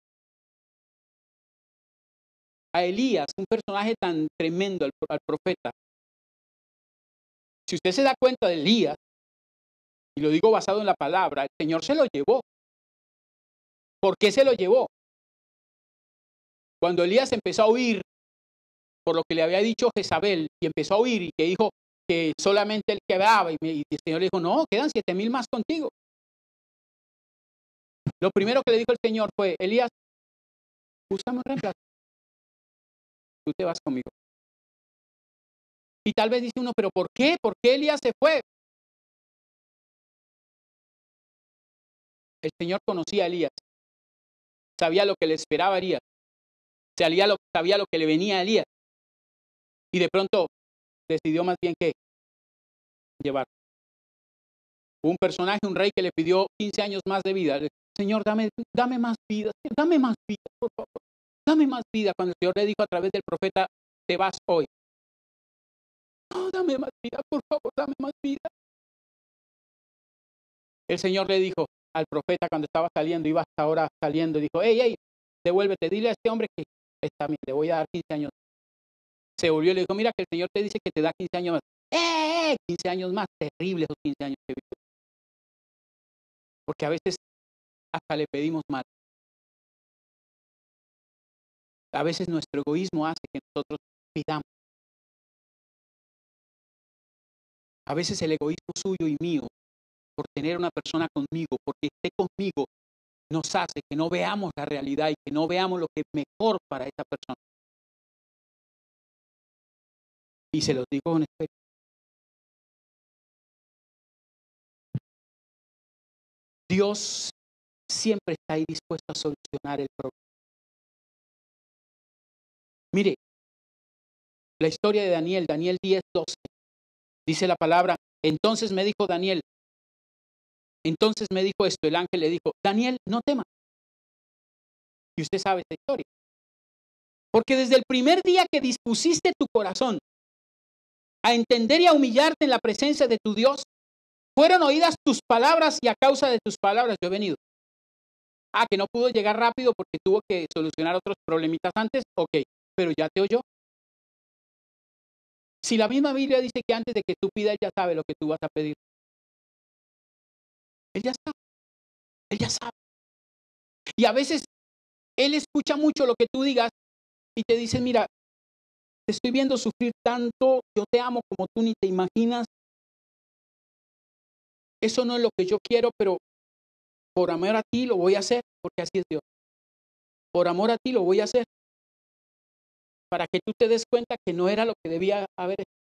A Elías, un personaje tan tremendo, al profeta. Si usted se da cuenta de Elías, y lo digo basado en la palabra, el Señor se lo llevó. ¿Por qué se lo llevó? Cuando Elías empezó a huir por lo que le había dicho Jezabel y empezó a huir y que dijo que solamente él quedaba y el Señor le dijo, no, quedan 7,000 más contigo. Lo primero que le dijo el Señor fue, Elías, búscame un reemplazo. Tú te vas conmigo. Y tal vez dice uno, pero ¿por qué? ¿Por qué Elías se fue? El Señor conocía a Elías, sabía lo que le esperaba a Elías, sabía lo que le venía a Elías, y de pronto decidió más bien que llevar. Un personaje, un rey que le pidió 15 años más de vida. Señor, dame más vida, por favor, dame más vida. Cuando el Señor le dijo a través del profeta, te vas hoy. No, dame más vida, por favor, dame más vida. El Señor le dijo al profeta cuando estaba saliendo, iba hasta ahora saliendo, dijo, hey, devuélvete, dile a este hombre que está bien, le voy a dar 15 años. Se volvió y le dijo, mira que el Señor te dice que te da 15 años más. 15 años más, terribles esos 15 años que vivió. Porque a veces hasta le pedimos mal. A veces nuestro egoísmo hace que nosotros pidamos. A veces el egoísmo suyo y mío, por tener una persona conmigo, porque esté conmigo, nos hace que no veamos la realidad y que no veamos lo que es mejor para esa persona. Y se los digo con experiencia. Dios siempre está ahí dispuesto a solucionar el problema. Mire, la historia de Daniel 10:12, dice la palabra, entonces me dijo esto, el ángel le dijo, Daniel, no temas. Y usted sabe esta historia. Porque desde el primer día que dispusiste tu corazón a entender y a humillarte en la presencia de tu Dios, fueron oídas tus palabras y a causa de tus palabras yo he venido. Que no pudo llegar rápido porque tuvo que solucionar otros problemitas antes, ok, pero ya te oyó. Si la misma Biblia dice que antes de que tú pidas, Él ya sabe lo que tú vas a pedir. Él ya sabe. Y a veces Él escucha mucho lo que tú digas y te dice, mira, te estoy viendo sufrir tanto, yo te amo como tú ni te imaginas. Eso no es lo que yo quiero, pero por amor a ti lo voy a hacer, porque así es Dios. Por amor a ti lo voy a hacer. Para que tú te des cuenta que no era lo que debía haber hecho,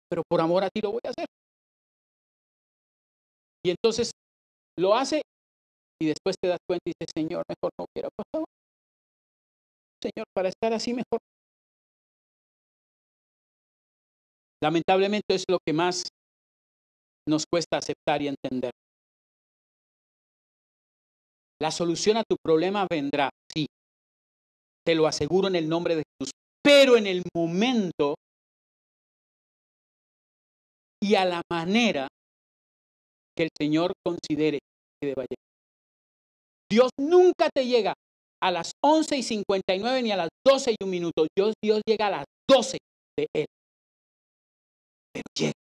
pero por amor a ti lo voy a hacer. Y entonces lo hace y después te das cuenta y dices, Señor, mejor no quiero, por favor. Señor, para estar así mejor. Lamentablemente es lo que más nos cuesta aceptar y entender. La solución a tu problema vendrá, sí, te lo aseguro en el nombre de Jesús, pero en el momento y a la manera que el Señor considere que deba llegar. Dios nunca te llega a las 11:59 ni a las 12:01. Dios llega a las 12 de Él. Pero llega.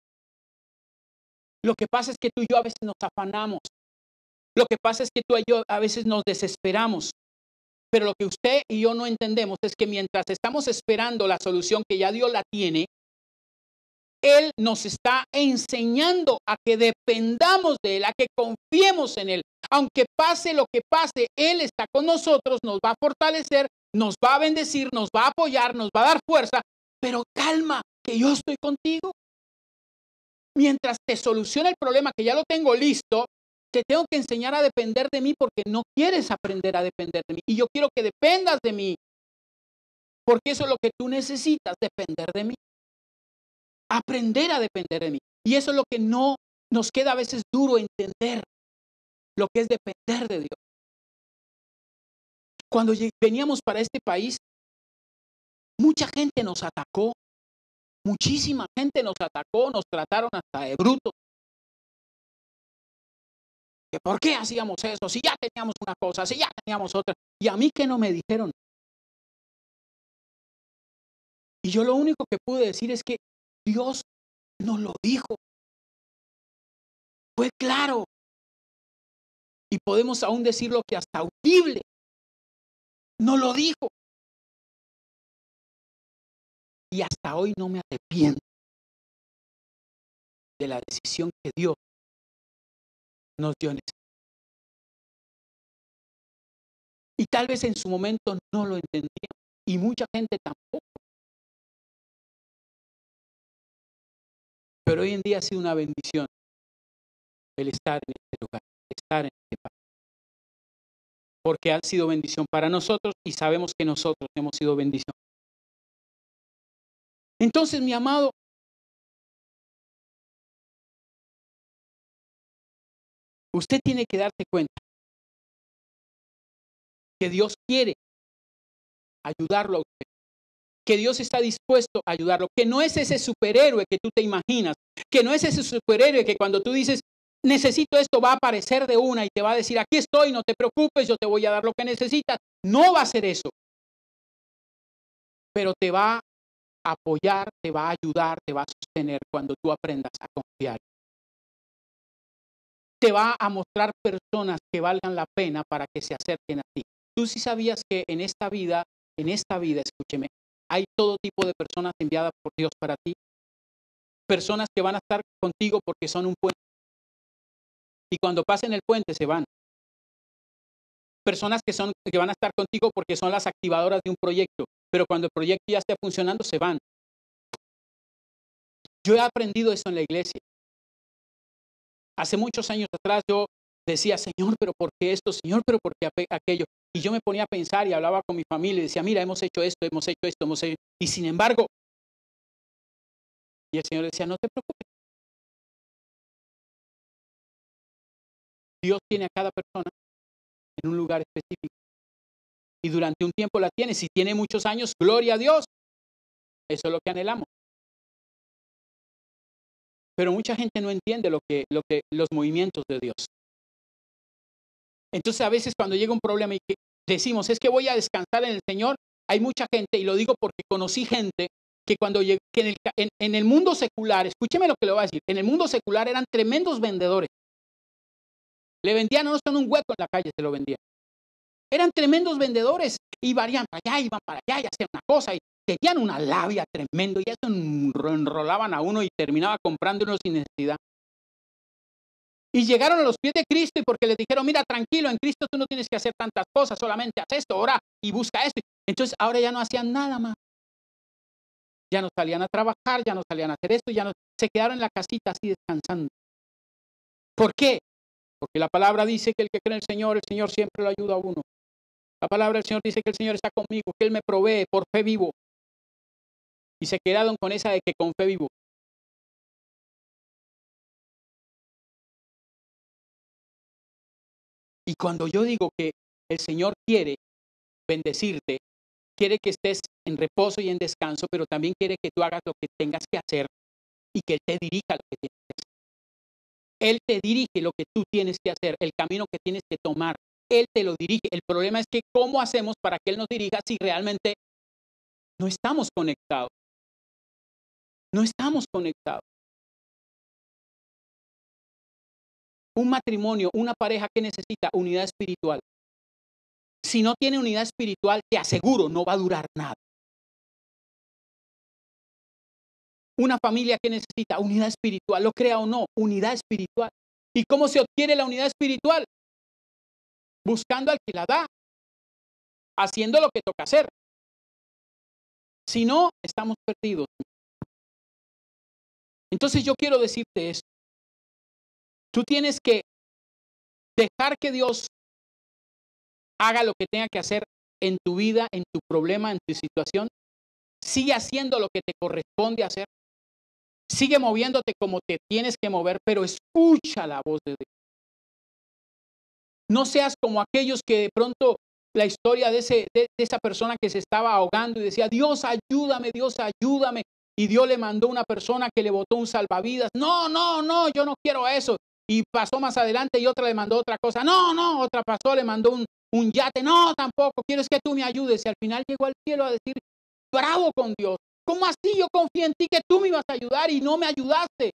Lo que pasa es que tú y yo a veces nos afanamos. Lo que pasa es que tú y yo a veces nos desesperamos. Pero lo que usted y yo no entendemos es que mientras estamos esperando la solución que ya Dios la tiene, Él nos está enseñando a que dependamos de Él, a que confiemos en Él. Aunque pase lo que pase, Él está con nosotros, nos va a fortalecer, nos va a bendecir, nos va a apoyar, nos va a dar fuerza. Pero calma, que yo estoy contigo. Mientras te soluciona el problema, que ya lo tengo listo, te tengo que enseñar a depender de mí porque no quieres aprender a depender de mí. Y yo quiero que dependas de mí, porque eso es lo que tú necesitas, depender de mí. Aprender a depender de mí. Y eso es lo que no nos queda a veces duro entender, lo que es depender de Dios. Cuando veníamos para este país, mucha gente nos atacó, muchísima gente nos atacó, nos trataron hasta de brutos. Que por qué hacíamos eso, si ya teníamos una cosa, si ya teníamos otra. Y a mí que no me dijeron. Y yo lo único que pude decir es que Dios nos lo dijo. Fue claro. Y podemos aún decirlo que hasta audible. Nos lo dijo. Y hasta hoy no me arrepiento de la decisión que Dios nos dio en eso. Y tal vez en su momento no lo entendía. Y mucha gente tampoco. Pero hoy en día ha sido una bendición el estar en este lugar, estar en este país. porque ha sido bendición para nosotros y sabemos que nosotros hemos sido bendición. Entonces, mi amado, usted tiene que darse cuenta que Dios quiere ayudarlo a usted, que Dios está dispuesto a ayudarlo, que no es ese superhéroe que tú te imaginas, que no es ese superhéroe que cuando tú dices, necesito esto, va a aparecer de una y te va a decir, aquí estoy, no te preocupes, yo te voy a dar lo que necesitas. No va a hacer eso, pero te va a apoyar, te va a ayudar, te va a sostener cuando tú aprendas a confiar. Te va a mostrar personas que valgan la pena para que se acerquen a ti. Tú sí sabías que en esta vida, escúcheme, hay todo tipo de personas enviadas por Dios para ti. Personas que van a estar contigo porque son un puente. Y cuando pasen el puente se van. Personas que van a estar contigo porque son las activadoras de un proyecto. Pero cuando el proyecto ya esté funcionando, se van. Yo he aprendido eso en la iglesia. Hace muchos años atrás yo decía, Señor, pero ¿por qué esto? Señor, pero ¿por qué aquello? Y yo me ponía a pensar y hablaba con mi familia y decía, mira, hemos hecho esto, hemos hecho esto, hemos hecho... Y sin embargo, y el Señor decía, no te preocupes. Dios tiene a cada persona en un lugar específico. Y durante un tiempo la tiene. Si tiene muchos años, gloria a Dios. Eso es lo que anhelamos. Pero mucha gente no entiende los movimientos de Dios. Entonces a veces cuando llega un problema y que decimos, es que voy a descansar en el Señor, hay mucha gente, y lo digo porque conocí gente que cuando que en el mundo secular, escúcheme lo que le voy a decir, en el mundo secular eran tremendos vendedores. Le vendían, no en un hueco en la calle, se lo vendían. Eran tremendos vendedores y varían para allá, iban para allá y hacían una cosa y tenían una labia tremendo y eso enrolaban a uno y terminaba comprándolo sin necesidad. Y llegaron a los pies de Cristo y porque les dijeron, mira, tranquilo, en Cristo tú no tienes que hacer tantas cosas, solamente haz esto, ora y busca esto. Entonces ahora ya no hacían nada más. Ya no salían a trabajar, ya no salían a hacer esto, ya no, se quedaron en la casita así descansando. ¿Por qué? Porque la palabra dice que el que cree en el Señor siempre lo ayuda a uno. La palabra del Señor dice que el Señor está conmigo, que Él me provee, por fe vivo. Y se quedaron con esa de que con fe vivo. Y cuando yo digo que el Señor quiere bendecirte, quiere que estés en reposo y en descanso, pero también quiere que tú hagas lo que tengas que hacer y que Él te dirija lo que tienes que hacer. Él te dirige lo que tú tienes que hacer, el camino que tienes que tomar. Él te lo dirige. El problema es que ¿cómo hacemos para que Él nos dirija si realmente no estamos conectados? No estamos conectados. Un matrimonio, una pareja que necesita unidad espiritual. Si no tiene unidad espiritual, te aseguro, no va a durar nada. Una familia que necesita unidad espiritual, lo crea o no, unidad espiritual. ¿Y cómo se obtiene la unidad espiritual? Buscando al que la da, haciendo lo que toca hacer. Si no, estamos perdidos. Entonces yo quiero decirte esto. Tú tienes que dejar que Dios haga lo que tenga que hacer en tu vida, en tu problema, en tu situación. Sigue haciendo lo que te corresponde hacer. Sigue moviéndote como te tienes que mover, pero escucha la voz de Dios. No seas como aquellos que de pronto la historia de esa persona que se estaba ahogando y decía, Dios, ayúdame, Dios, ayúdame. Y Dios le mandó una persona que le botó un salvavidas. No, no, no, yo no quiero eso. Y pasó más adelante y otra le mandó otra cosa. No, no, otra pasó, le mandó un yate. No, tampoco, quiero es que tú me ayudes. Y al final llegó al cielo a decir, bravo con Dios. ¿Cómo así? Yo confié en ti que tú me ibas a ayudar y no me ayudaste.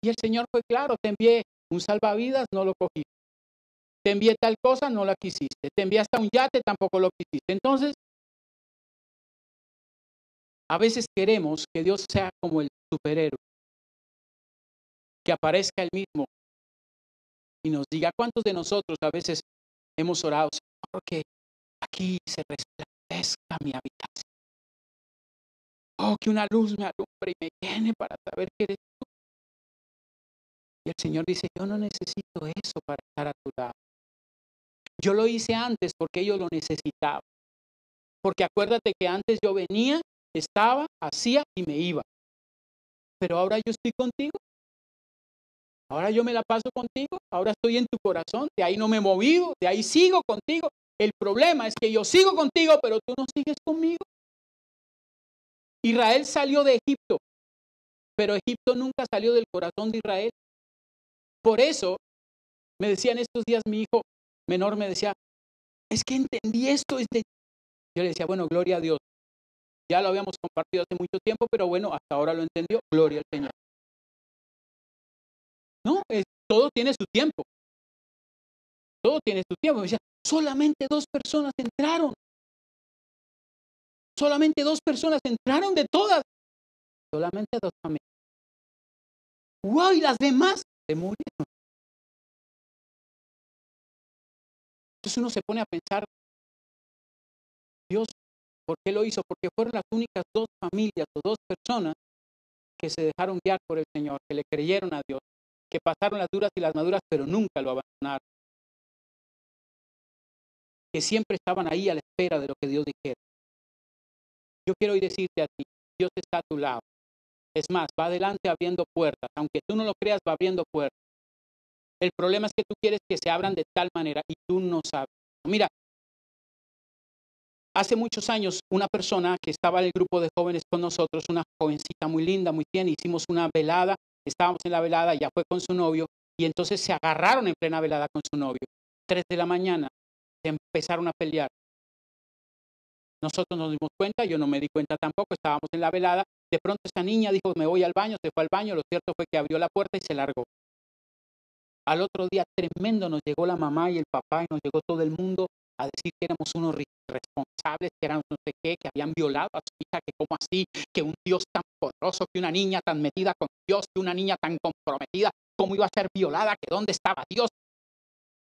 Y el Señor fue claro, te envié un salvavidas, no lo cogí. Te envié tal cosa, no la quisiste. Te envié hasta un yate, tampoco lo quisiste. Entonces, a veces queremos que Dios sea como el superhéroe, que aparezca Él mismo y nos diga cuántos de nosotros a veces hemos orado, Señor, que aquí se resplandezca mi habitación. Oh, que una luz me alumbre y me llene para saber que eres tú. Y el Señor dice, yo no necesito eso para estar a tu lado. Yo lo hice antes porque ellos lo necesitaban. Porque acuérdate que antes yo venía, estaba, hacía y me iba. Pero ahora yo estoy contigo. Ahora yo me la paso contigo. Ahora estoy en tu corazón. De ahí no me he movido. De ahí sigo contigo. El problema es que yo sigo contigo, pero tú no sigues conmigo. Israel salió de Egipto, pero Egipto nunca salió del corazón de Israel. Por eso me decía en estos días mi hijo menor, me decía, es que entendí esto. Yo le decía, bueno, gloria a Dios. Ya lo habíamos compartido hace mucho tiempo, pero bueno, hasta ahora lo entendió. Gloria al Señor. No, todo tiene su tiempo. Todo tiene su tiempo. Me decía, solamente 2 personas entraron. Solamente 2 personas entraron de todas. Solamente 2 familias. ¡Wow! Y las demás se murieron. Entonces uno se pone a pensar, Dios, ¿por qué lo hizo? Porque fueron las únicas 2 familias o 2 personas que se dejaron guiar por el Señor, que le creyeron a Dios, que pasaron las duras y las maduras, pero nunca lo abandonaron. Que siempre estaban ahí a la espera de lo que Dios dijera. Yo quiero hoy decirte a ti, Dios está a tu lado. Es más, va adelante abriendo puertas. Aunque tú no lo creas, va abriendo puertas. El problema es que tú quieres que se abran de tal manera y tú no sabes. Mira, hace muchos años una persona que estaba en el grupo de jóvenes con nosotros, una jovencita muy linda, muy bien, hicimos una velada, estábamos en la velada, ya fue con su novio y entonces se agarraron en plena velada con su novio. 3 de la mañana se empezaron a pelear. Nosotros nos dimos cuenta, yo no me di cuenta tampoco, estábamos en la velada. De pronto esta niña dijo, me voy al baño, se fue al baño, lo cierto fue que abrió la puerta y se largó. Al otro día tremendo nos llegó la mamá y el papá y nos llegó todo el mundo a decir que éramos unos responsables, que éramos no sé qué, que habían violado a su hija, que cómo así, que un Dios tan poderoso, que una niña tan metida con Dios, que una niña tan comprometida, cómo iba a ser violada, que dónde estaba Dios.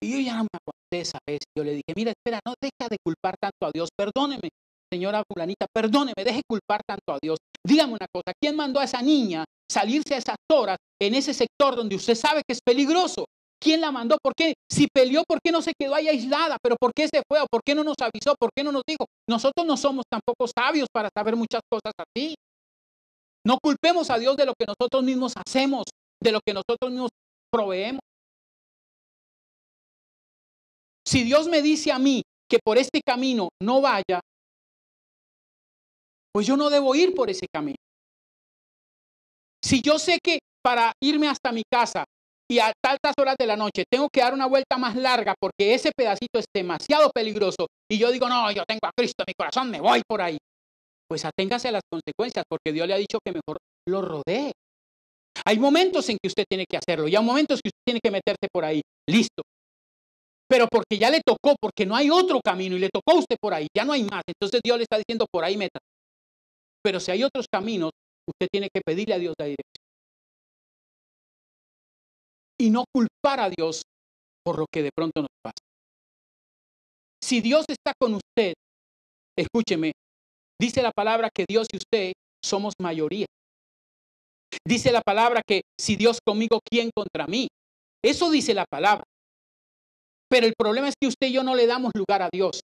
Y yo ya no me aguanté esa vez. Yo le dije, mira, espera, no deja de culpar tanto a Dios. Perdóneme, señora fulanita, perdóneme, deje culpar tanto a Dios. Dígame una cosa, ¿quién mandó a esa niña salirse a esas horas en ese sector donde usted sabe que es peligroso? ¿Quién la mandó? ¿Por qué? Si peleó, ¿por qué no se quedó ahí aislada? ¿Pero por qué se fue? ¿O por qué no nos avisó? ¿Por qué no nos dijo? Nosotros no somos tampoco sabios para saber muchas cosas así. No culpemos a Dios de lo que nosotros mismos hacemos, de lo que nosotros mismos proveemos. Si Dios me dice a mí que por este camino no vaya, pues yo no debo ir por ese camino. Si yo sé que para irme hasta mi casa y a tantas horas de la noche tengo que dar una vuelta más larga porque ese pedacito es demasiado peligroso y yo digo, no, yo tengo a Cristo en mi corazón, me voy por ahí. Pues aténgase a las consecuencias porque Dios le ha dicho que mejor lo rodee. Hay momentos en que usted tiene que hacerlo y hay momentos que usted tiene que meterse por ahí. Listo. Pero porque ya le tocó, porque no hay otro camino y le tocó a usted por ahí, ya no hay más. Entonces Dios le está diciendo por ahí meta. Pero si hay otros caminos, usted tiene que pedirle a Dios la dirección. Y no culpar a Dios por lo que de pronto nos pasa. Si Dios está con usted, escúcheme, dice la palabra que Dios y usted somos mayoría. Dice la palabra que si Dios conmigo, ¿quién contra mí? Eso dice la palabra. Pero el problema es que usted y yo no le damos lugar a Dios.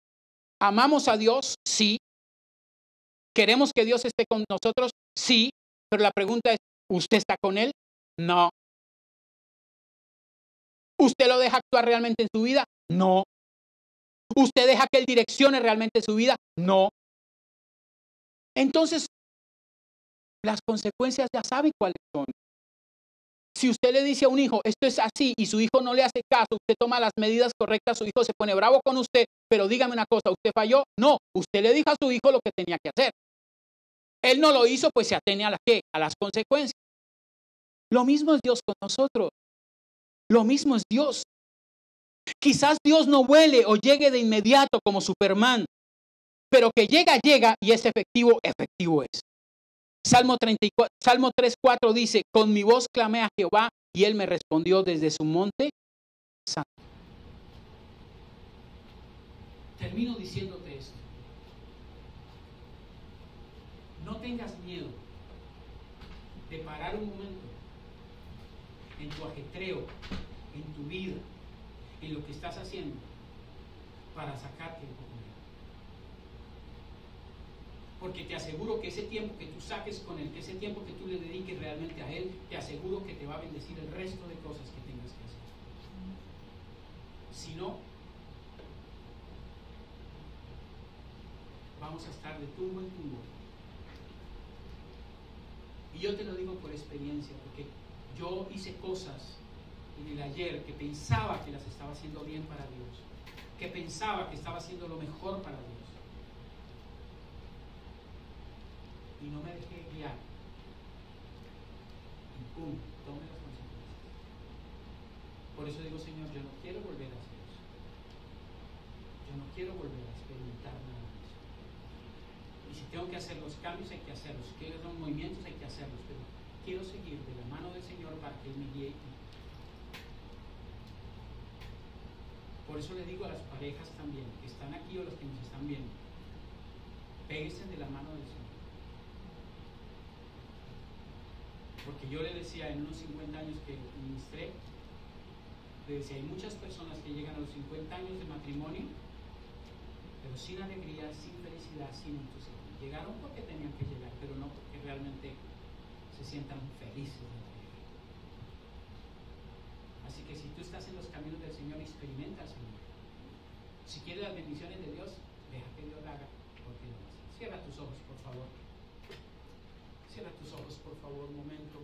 ¿Amamos a Dios? Sí. ¿Queremos que Dios esté con nosotros? Sí. Pero la pregunta es, ¿usted está con Él? No. ¿Usted lo deja actuar realmente en su vida? No. ¿Usted deja que Él direccione realmente su vida? No. Entonces, las consecuencias ya sabe cuáles son. Si usted le dice a un hijo, esto es así, y su hijo no le hace caso, usted toma las medidas correctas, su hijo se pone bravo con usted, pero dígame una cosa, ¿usted falló? No, usted le dijo a su hijo lo que tenía que hacer. Él no lo hizo, pues se atiene a las ¿qué? A las consecuencias. Lo mismo es Dios con nosotros. Lo mismo es Dios. Quizás Dios no vuele o llegue de inmediato como Superman, pero que llega y es efectivo, efectivo es. Salmo 3:4 dice, con mi voz clamé a Jehová y él me respondió desde su monte santo. Termino diciéndote esto. No tengas miedo de parar un momento en tu ajetreo, en tu vida, en lo que estás haciendo para sacarte un poco mejor. Porque te aseguro que ese tiempo que tú saques con Él, que ese tiempo que tú le dediques realmente a Él, te aseguro que te va a bendecir el resto de cosas que tengas que hacer. Si no, vamos a estar de tumbo en tumbo. Y yo te lo digo por experiencia, porque yo hice cosas en el ayer que pensaba que las estaba haciendo bien para Dios, que pensaba que estaba haciendo lo mejor para Dios. Y no me dejé guiar. Y pum, tomé las consecuencias. Por eso digo, Señor, yo no quiero volver a hacer eso. Yo no quiero volver a experimentar nada de eso. Y si tengo que hacer los cambios, hay que hacerlos. Si quiero hacer los movimientos, hay que hacerlos. Pero quiero seguir de la mano del Señor para que Él me guíe. Por eso le digo a las parejas también, que están aquí o los que nos están viendo, péguense de la mano del Señor. Porque yo le decía en unos 50 años que ministré, le decía, hay muchas personas que llegan a los 50 años de matrimonio, pero sin alegría, sin felicidad, sin entusiasmo. Llegaron porque tenían que llegar, pero no porque realmente se sientan felices de la vida. Así que si tú estás en los caminos del Señor, experimenta al Señor. Si quieres las bendiciones de Dios, deja que Dios la haga, porque lo hace. Cierra tus ojos, por favor. Cierra tus ojos, por favor, un momento.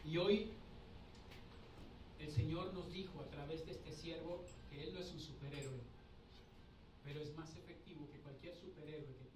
Y hoy el Señor nos dijo a través de este siervo que Él no es un superhéroe, pero es más efectivo que cualquier superhéroe que